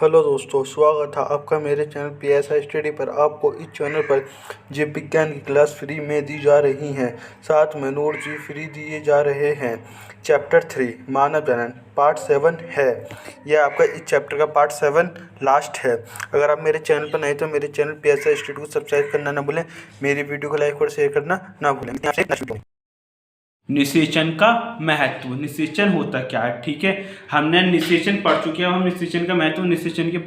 Hello दोस्तों, स्वागत है आपका मेरे चैनल PSI स्टडी पर। आपको इस चैनल पर जीव विज्ञान की क्लास फ्री में दी जा रही हैं। साथ में नोट्स भी फ्री दिए जा रहे हैं। चैप्टर 3 मानव जनन पार्ट 7 है। यह आपका इस चैप्टर का पार्ट 7 लास्ट है। अगर आप मेरे चैनल पर नहीं तो मेरे चैनल PSI स्टडी को सब्सक्राइब करना ना भूलें। मेरी वीडियो को लाइक और शेयर करना ना भूलें। निषेचन का महत्व। निषेचन होता क्या है? ठीक है, हमने निषेचन पढ़ चुके हैं। हम निषेचन का महत्व, निषेचन के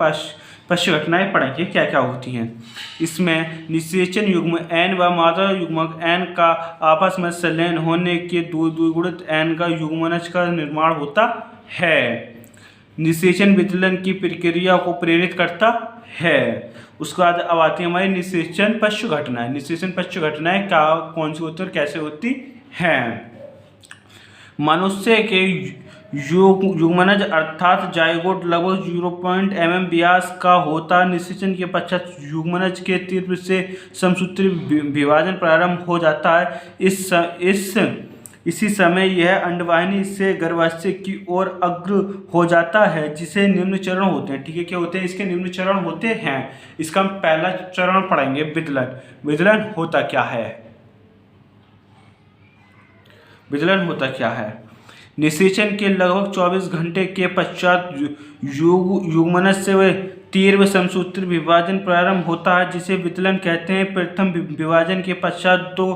पश्च घटनाएं पढ़ेंगे क्या क्या होती हैं। इसमें निषेचन युग्म n व मादा युग्मक n का आपस में संलयन होने के द्विगुणित n का युग्मनज का निर्माण होता है। निषेचन विचलन की प्रक्रिया को प्रेरित करता है। उसके बाद अब आती है हमारी निषेचन पश्च घटनाएं। निषेचन पश्च घटनाएं क्या, कौन सी होती है और कैसे होती हैं। मनुष्य के युग्मनज अर्थात जाइगोट लगभग 0 mm व्यास का होता। निषेचन के पश्चात युग्मनज के तीव्र से समसूत्री विभाजन प्रारंभ हो जाता है। इसी समय यह अंडवाहिनी से गर्भाशय की ओर अग्र हो जाता है, जिसे निम्न चरण होते हैं। ठीक है, क्या होते हैं इसके? निम्न चरण होते हैं। इसका हम पहला चरण पढ़ेंगे, विदलन। विदलन होता क्या है? विदलन होता क्या है? निषेचन के लगभग 24 घंटे के पश्चात युग्मनज से तीव्र समसूत्री विभाजन प्रारंभ होता है, जिसे विदलन कहते हैं। प्रथम विभाजन के पश्चात दो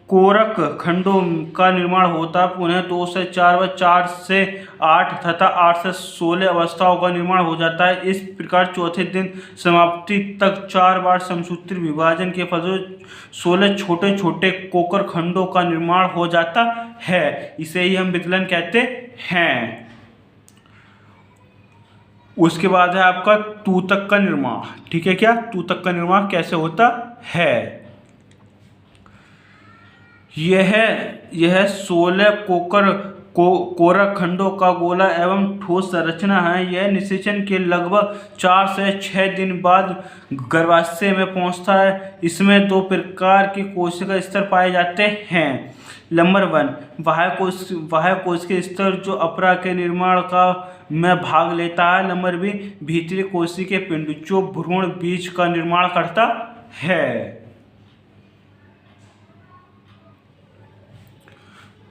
कोरक खंडों का निर्माण होता है। पुनः 2 से 4 व 4 से 8 तथा 8 से 16 अवस्थाओं का निर्माण हो जाता है। इस प्रकार चौथे दिन समाप्ति तक 4 बार समसूत्री विभाजन के फलस्वरूप 16 छोटे छोटे कोकर खंडों का निर्माण हो जाता है। इसे ही हम विदलन कहते हैं। उसके बाद है आपका तूतक का निर्माण। ठीक है, क्या तूतक का निर्माण कैसे होता है? यह 16 कोरक खंडों का गोला एवं ठोस संरचना है। यह निषेचन के लगभग 4 से 6 दिन बाद गर्भाशय में पहुंचता है। इसमें 2 प्रकार की कोशिका स्तर पाए जाते हैं। नंबर 1 बाह्य कोश के स्तर, जो अपरा के निर्माण का में भाग लेता है। नंबर 2 भीतरी कोशिकीय पिंड, जो भ्रूण बीज का निर्माण करता है।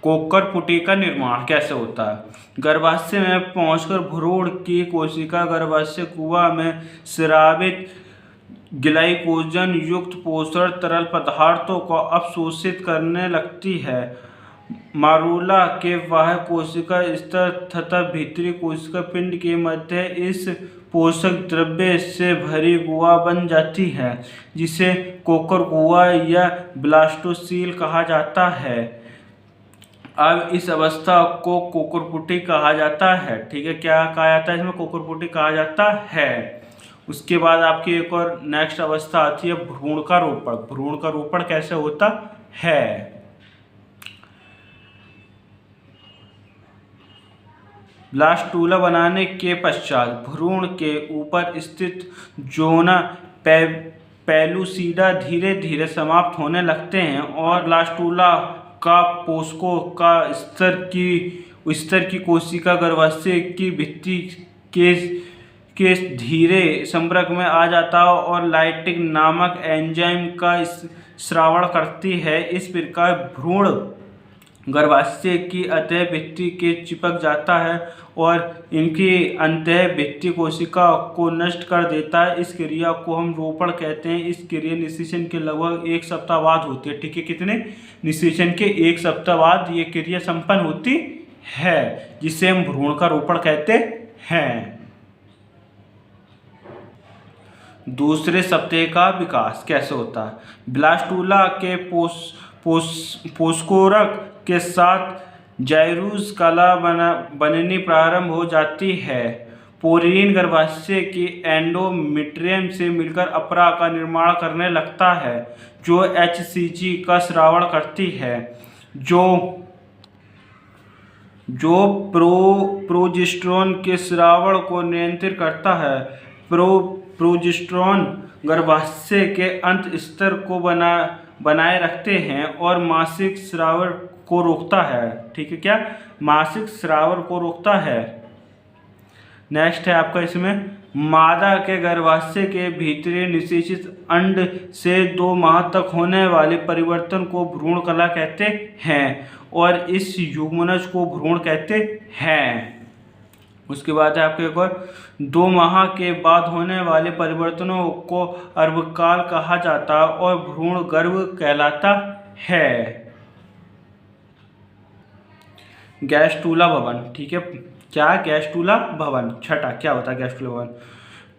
कोकर पुटी का निर्माण कैसे होता है? गर्भाशय में पहुंचकर भ्रूण की कोशिका गर्भाशय कुआ में स्रावित ग्लाइकोजन युक्त पोषण तरल पदार्थों को अवशोषित करने लगती है। मारूला के बाह्य कोशिका स्तर तथा भीतरी कोशिका पिंड के मध्य इस पोषक द्रव्य से भरी गुहा बन जाती है, जिसे कोकर गुहा या ब्लास्टोसील कहा जाता है। अब इस अवस्था को कोकरपुटी कहा जाता है। ठीक है, क्या कहा जाता है इसमें? कोकरपुटी कहा जाता है। उसके बाद आपकी एक और नेक्स्ट अवस्था आती है भ्रूण का रोपण। भ्रूण का रोपण कैसे होता है? ब्लास्टूला बनाने के पश्चात भ्रूण के ऊपर स्थित जोना पेलुसिडा धीरे धीरे समाप्त होने लगते हैं और ब्लास्टूला का पोषकों का स्तर की कोशिका गर्भाशय की भित्ति के धीरे संपर्क में आ जाता है और लाइटिक नामक एंजाइम का स्रावण करती है। इस प्रकार भ्रूण गर्भाशय की अंतः भित्ति के चिपक जाता है और इनकी अंतः भित्ति कोशिका को नष्ट कर देता है। इस क्रिया को हम रोपण कहते हैं। इस क्रिया निषेचन के लगभग 1 सप्ताह बाद होती है। ठीक है, कितने? निषेचन के 1 सप्ताह बाद ये क्रिया संपन्न होती है, जिसे हम भ्रूण का रोपण कहते हैं। दूसरे सप्ताह का विकास कैसे होता है? ब्लास्टूला के पोषकोरक के साथ जाइरूस कला बननी प्रारंभ हो जाती है। पोरीन गर्भाशय की एंडोमेट्रियम से मिलकर अपरा का निर्माण करने लगता है, जो HCG का स्रावण करती है, जो प्रोजेस्टेरोन के स्रावण को नियंत्रित करता है। प्रोजेस्टेरोन गर्भाशय के अंत स्तर को बनाए रखते हैं और मासिक स्राव को रोकता है। ठीक है, क्या मासिक स्राव को रोकता है। नेक्स्ट है आपका इसमें मादा के गर्भाशय के भीतरी निषेचित अंड से 2 माह तक होने वाले परिवर्तन को भ्रूण कला कहते हैं और इस युग्मनज को भ्रूण कहते हैं। उसके बाद है आपके एक और 2 माह के बाद होने वाले परिवर्तनों को अर्भकाल कहा जाता है और भ्रूण गर्भ कहलाता है। गैस्ट्रूला भवन, ठीक है, क्या गैस्ट्रूला भवन, छठा क्या होता है गैस्ट्रूला भवन।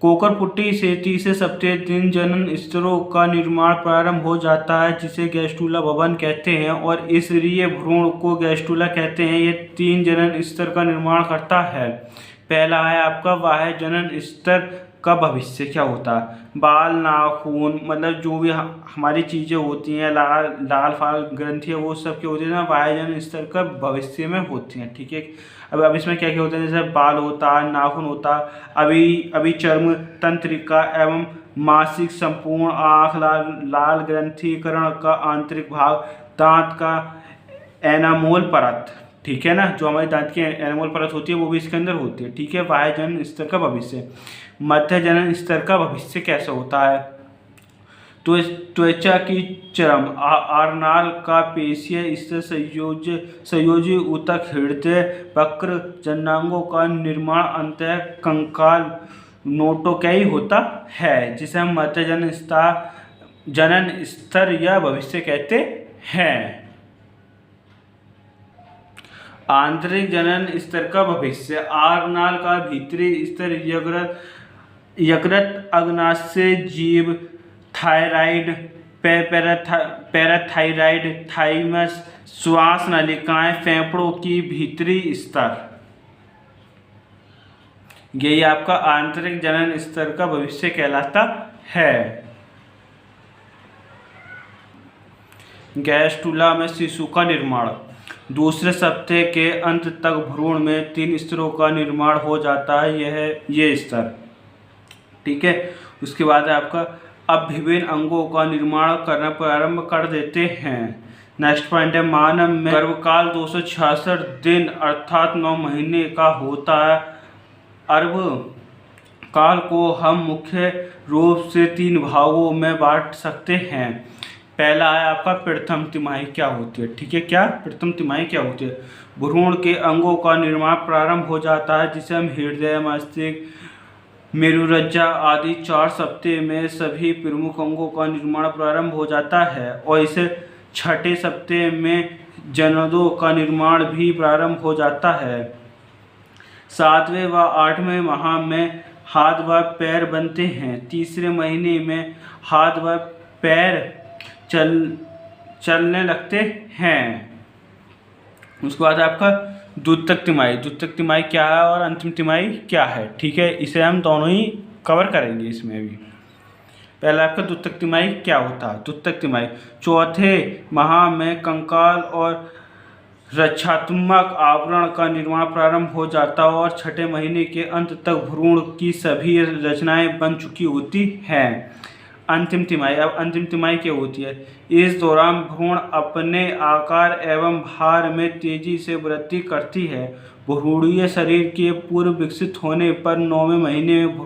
कोकरपुट्टी से तीसरे सप्ताह दिन जनन स्तरों का निर्माण प्रारंभ हो जाता है जिसे गैस्ट्रूला भवन कहते हैं और इसलिए भ्रूण को गैस्ट्रूला कहते हैं। ये 3 जनन स्तर का निर्माण करता है। पहला है आपका बाह्य जनन स्तर का भविष्य क्या होता है। बाल, नाखून, मतलब जो भी हमारी चीज़ें होती हैं, लाल फाल ग्रंथियाँ, वो सब क्या होती है ना, बाह्य जनन स्तर का भविष्य में होती हैं, ठीक है। अब इसमें क्या क्या होता है, जैसे बाल होता है, नाखून होता है, अभी चर्म, तंत्रिका एवं मासिक, संपूर्ण आँख, लाल ग्रंथिकरण का आंतरिक भाग, दांत का एनामोल परत, ठीक है ना, जो हमारी दांत की एनामोल परत होती है वो भी इसके अंदर होती है, ठीक है। बाह्य जनन स्तर का भविष्य। मध्य जनन स्तर का भविष्य कैसे होता है, तो त्वचा की चरम आरनाल का पेशीय स्तर संयोजी ऊतक, हृदय, वक्र, जननांगों का निर्माण, अंतः कंकाल, नोटोकई होता है जिसे हम मध्य जनन स्तर या भविष्य कहते हैं। आंतरिक जनन स्तर का भविष्य। आरनाल का भीतरी स्तर यकृत, अग्नाशय, जीभ, थायराइड, पैराथायराइड, थाइमस, श्वास नलिकाएं, फेफड़ों की भीतरी स्तर, यही आपका आंतरिक जनन स्तर का भविष्य कहलाता है। गैस्ट्रूला में शिशु का निर्माण। दूसरे सप्ताह के अंत तक भ्रूण में 3 स्तरों का निर्माण हो जाता है, ये स्तर, ठीक है। उसके बाद है आपका अब विभिन्न अंगों का निर्माण करना प्रारंभ कर देते हैं। नेक्स्ट पॉइंट है मानव में गर्भकाल 266 दिन अर्थात 9 महीने का होता है। गर्भ काल को हम मुख्य रूप से 3 भागों में बांट सकते हैं। पहला है आपका प्रथम तिमाही क्या होती है, ठीक है, क्या प्रथम तिमाही क्या होती है। भ्रूण के अंगों का निर्माण प्रारंभ हो जाता है जिसे हम हृदय, मस्तिष्क, मेरुरज्जा आदि 4 सप्ताह में सभी प्रमुख अंगों का निर्माण प्रारंभ हो जाता है और इसे 6ठे सप्ताह में जननों का निर्माण भी प्रारंभ हो जाता है। 7वें व 8वें माह में हाथ व पैर बनते हैं। तीसरे महीने में हाथ व पैर चलने लगते हैं। उसके बाद आपका द्वितीयक तिमाही क्या है और अंतिम तिमाही क्या है, ठीक है, इसे हम दोनों ही कवर करेंगे इसमें भी। पहला आपका द्वितीयक तिमाही क्या होता है। द्वितीयक तिमाही 4थे माह में कंकाल और रक्षात्मक आवरण का निर्माण प्रारंभ हो जाता है और 6ठे महीने के अंत तक भ्रूण की सभी रचनाएं बन चुकी होती हैं। अंतिम तिमाही। अब अंतिम तिमाही क्या होती है। इस दौरान भ्रूण अपने आकार एवं भार में तेजी से वृद्धि करती है। भ्रूणीय शरीर के पूर्व विकसित होने पर 9वें महीने में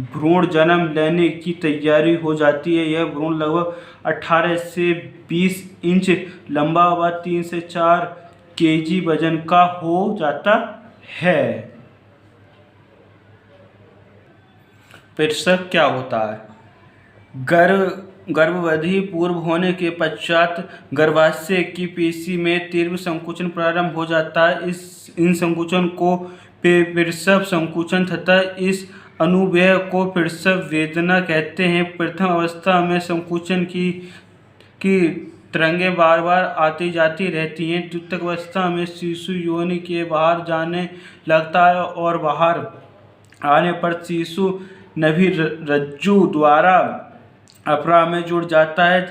भ्रूण जन्म लेने की तैयारी हो जाती है। यह भ्रूण लगभग 18 से 20 इंच लंबा व 3 से 4 केजी वजन का हो जाता है। प्रसव क्या होता है। गर्भवधि पूर्व होने के पश्चात गर्भाशय की पेशी में तीव्र संकुचन प्रारंभ हो जाता है। इन संकुचन को प्रसव संकुचन तथा इस अनुव्यय को प्रसव वेदना कहते हैं। प्रथम अवस्था में संकुचन की तरंगें बार बार आती जाती रहती हैं। द्वितीय अवस्था में शिशु योनि के बाहर जाने लगता है और बाहर आने पर शिशु नभि रज्जु द्वारा अपरा में जुड़ जाता है।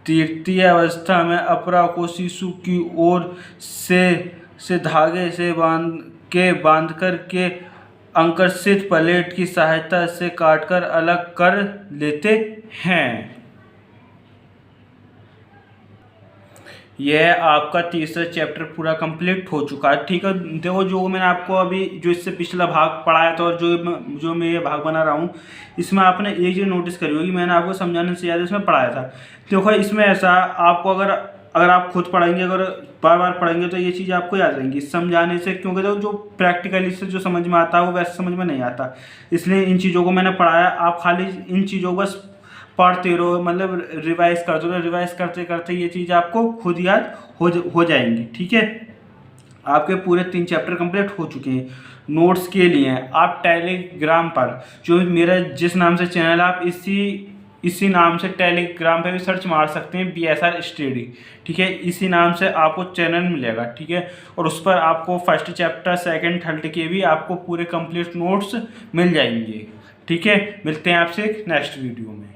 तृतीय अवस्था में अपरा को शिशु की ओर से धागे से बांधकर के अंकुरित प्लेट की सहायता से काटकर अलग कर लेते हैं। यह आपका तीसरा चैप्टर पूरा कंप्लीट हो चुका है। ठीक है, देखो जो मैंने आपको अभी जो इससे पिछला भाग पढ़ाया था और जो मैं ये भाग बना रहा हूँ, इसमें आपने एक चीज़ नोटिस करी होगी, मैंने आपको समझाने से ज़्यादा इसमें पढ़ाया था। देखो इसमें ऐसा आपको अगर आप खुद पढ़ेंगे, अगर बार बार पढ़ेंगे तो ये चीज़ आपको याद रहेंगी समझाने से, क्योंकि जो प्रैक्टिकली से जो समझ में आता है वो वैसे समझ में नहीं आता। इसलिए इन चीज़ों को मैंने पढ़ाया, आप खाली इन चीज़ों को बस पढ़ते रहो, मतलब रिवाइज करते रहो। रिवाइज करते करते ये चीज़ आपको खुद याद हो जाएंगी। ठीक है, आपके पूरे 3 चैप्टर कंप्लीट हो चुके हैं। नोट्स के लिए आप टेलीग्राम पर, जो मेरा जिस नाम से चैनल, आप इसी नाम से टेलीग्राम पे भी सर्च मार सकते हैं, BSR स्टडी। ठीक है, इसी नाम से आपको चैनल मिलेगा। ठीक है, और उस पर आपको फर्स्ट चैप्टर, सेकंड, थर्ड के भी आपको पूरे कंप्लीट नोट्स मिल जाएंगे। ठीक है, मिलते हैं आपसे नेक्स्ट वीडियो में।